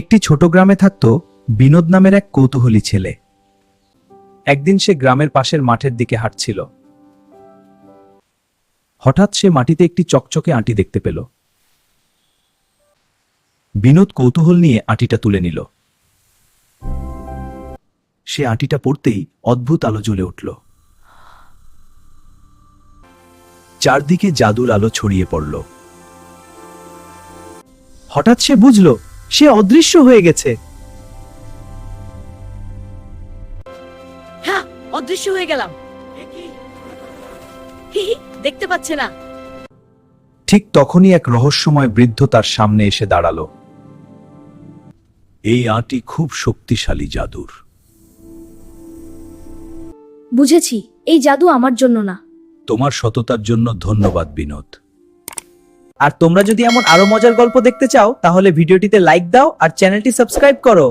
একটি ছোট গ্রামে থাকত বিনোদ নামের এক কৌতূহলী ছেলে। একদিন সে গ্রামের পাশের মাঠের দিকে হাঁটছিল। হঠাৎ সে মাটিতে একটি চকচকে আঁটি দেখতে পেল। বিনোদ কৌতূহল নিয়ে আঁটিটা তুলে নিল। সে আঁটিটা পড়তেই অদ্ভুত আলো জ্বলে উঠল। চারদিকে জাদুর আলো ছড়িয়ে পড়ল। হঠাৎ সে বুঝল সে অদৃশ্য হয়ে গেছে। হ্যাঁ, অদৃশ্য হয়ে গেলাম। দেখতে পাচ্ছে না। ঠিক তখনই এক রহস্যময় বৃদ্ধ তার সামনে এসে দাঁড়ালো। এই আঁটি খুব শক্তিশালী জাদুর। বুঝেছি, এই জাদু আমার জন্য না। তোমার সততার জন্য ধন্যবাদ বিনোদ। আর তোমরা যদি এমন আরো মজার গল্প দেখতে চাও তাহলে ভিডিওটিতে লাইক দাও আর চ্যানেলটি সাবস্ক্রাইব করো।